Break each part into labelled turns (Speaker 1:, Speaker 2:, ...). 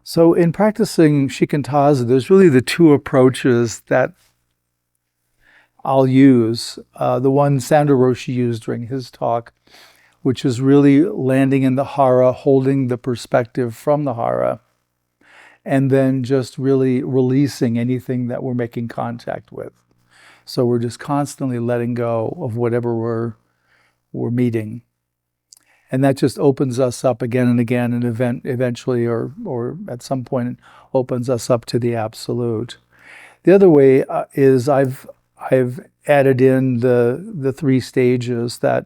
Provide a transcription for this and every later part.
Speaker 1: So in practicing Shikantaza, there's really the two approaches that I'll use. The one Sando Roshi used during his talk, which is really landing in the hara, holding the perspective from the hara, and then just really releasing anything that we're making contact with. So we're just constantly letting go of whatever we're meeting. And that just opens us up again and again, and eventually or at some point opens us up to the absolute. The other way is I've added in the three stages that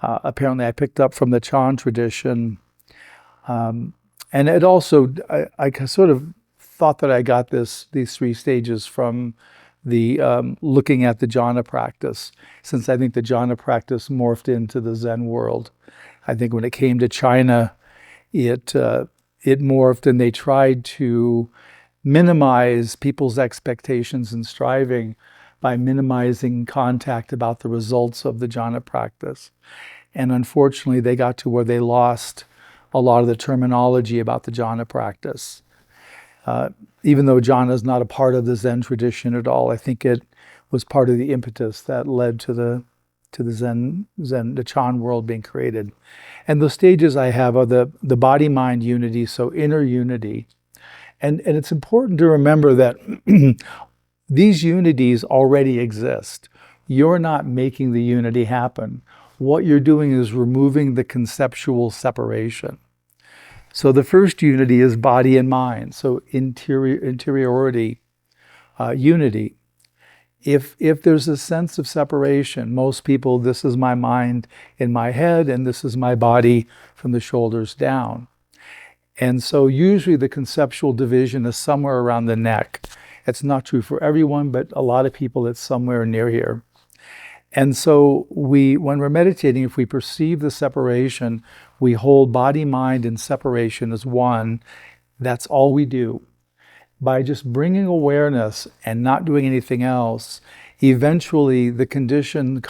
Speaker 1: apparently I picked up from the Chan tradition. And it also, I sort of thought that I got these three stages from the looking at the jhana practice, since I think the jhana practice morphed into the Zen world. I think when it came to China, it morphed, and they tried to minimize people's expectations and striving by minimizing contact about the results of the jhana practice. And unfortunately, they got to where they lost a lot of the terminology about the jhana practice. Even though jhana is not a part of the Zen tradition at all, I think it was part of the impetus that led to the the Chan world being created. And the stages I have are the body-mind unity, so inner unity. And it's important to remember that these unities already exist. You're not making the unity happen. What you're doing is removing the conceptual separation. So the first unity is body and mind, so interiority, unity. If there's a sense of separation, most people, this is my mind in my head and this is my body from the shoulders down. And so usually the conceptual division is somewhere around the neck. It's not true for everyone, but a lot of people it's somewhere near here. And so when we're meditating, if we perceive the separation, we hold body, mind, and separation as one. That's all we do. By just bringing awareness and not doing anything else, eventually the conditioned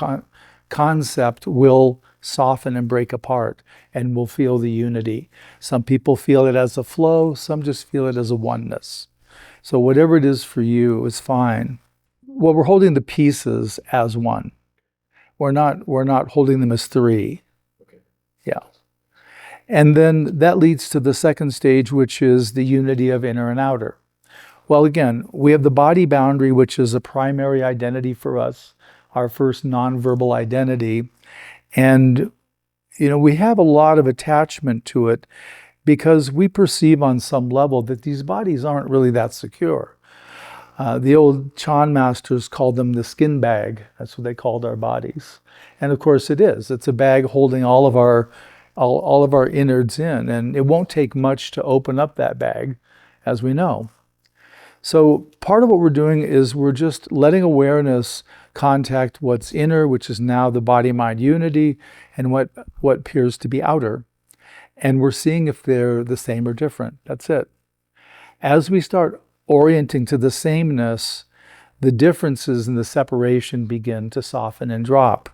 Speaker 1: concept will soften and break apart, and we'll feel the unity. Some people feel it as a flow, some just feel it as a oneness. So whatever it is for you is fine. Well, we're holding the pieces as one. We're not holding them as three. Okay. Yeah. And then that leads to the second stage, which is the unity of inner and outer. Well, again, we have the body boundary, which is a primary identity for us, our first nonverbal identity. And, we have a lot of attachment to it because we perceive on some level that these bodies aren't really that secure. The old Chan masters called them the skin bag. That's what they called our bodies. And of course it is. It's a bag holding all of our innards in, and it won't take much to open up that bag, as we know. So part of what we're doing is we're just letting awareness contact what's inner, which is now the body-mind unity, and what appears to be outer. And we're seeing if they're the same or different. That's it. As we start orienting to the sameness, the differences in the separation begin to soften and drop.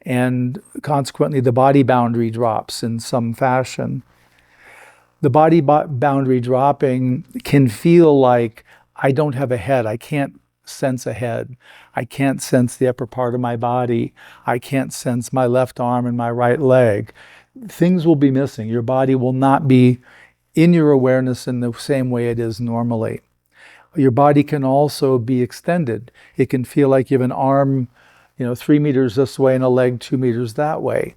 Speaker 1: And consequently, the body boundary drops in some fashion. The body boundary dropping can feel like I don't have a head. I can't sense a head. I can't sense the upper part of my body. I can't sense my left arm and my right leg. Things will be missing. Your body will not be in your awareness in the same way it is normally. Your body can also be extended. It can feel like you have an arm, 3 meters this way and a leg 2 meters that way.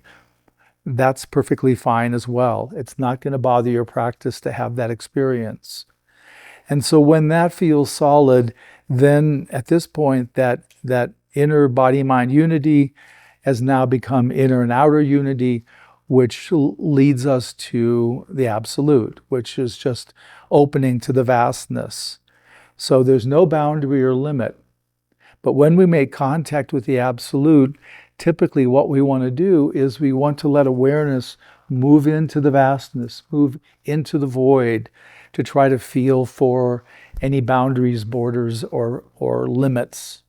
Speaker 1: That's perfectly fine as well. It's not going to bother your practice to have that experience. And so when that feels solid, then at this point, that inner body-mind unity has now become inner and outer unity, which leads us to the absolute, which is just opening to the vastness. So there's no boundary or limit. But when we make contact with the absolute, typically what we want to do is we want to let awareness move into the vastness, move into the void, to try to feel for any boundaries, borders, or limits.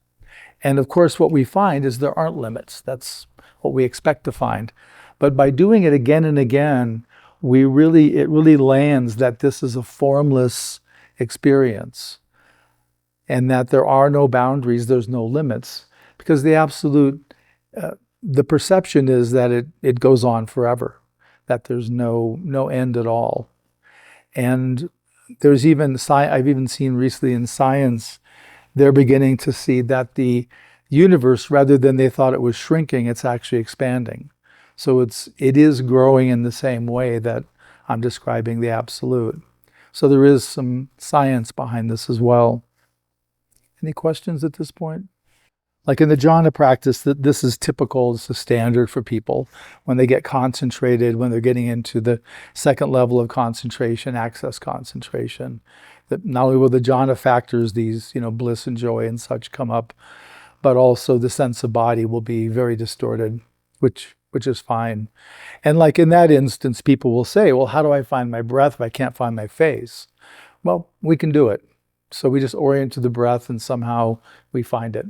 Speaker 1: And of course, what we find is there aren't limits. That's what we expect to find. But by doing it again and again, it really lands that this is a formless experience and that there are no boundaries, there's no limits, because the absolute, the perception is that it goes on forever, that there's no end at all. And there's even, I've even seen recently in science, they're beginning to see that the universe, rather than they thought it was shrinking, it's actually expanding. So it is growing in the same way that I'm describing the absolute. So there is some science behind this as well. Any questions at this point? Like in the jhana practice, this is typical, it's the standard for people. When they get concentrated, when they're getting into the second level of concentration, access concentration, that not only will the jhana factors, these, bliss and joy and such come up, but also the sense of body will be very distorted, which is fine. And like in that instance, people will say, well, how do I find my breath if I can't find my face? Well, we can do it. So we just orient to the breath and somehow we find it.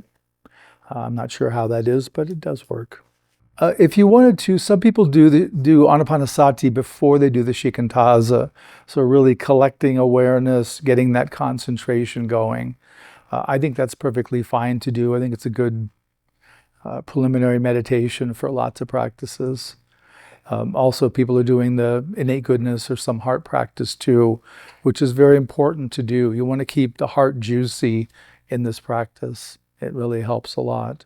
Speaker 1: I'm not sure how that is, but it does work. If you wanted to, some people do anapanasati before they do the shikantaza. So really collecting awareness, getting that concentration going. I think that's perfectly fine to do. I think it's a good preliminary meditation for lots of practices. Also, people are doing the innate goodness or some heart practice too, which is very important to do. You want to keep the heart juicy in this practice. It really helps a lot.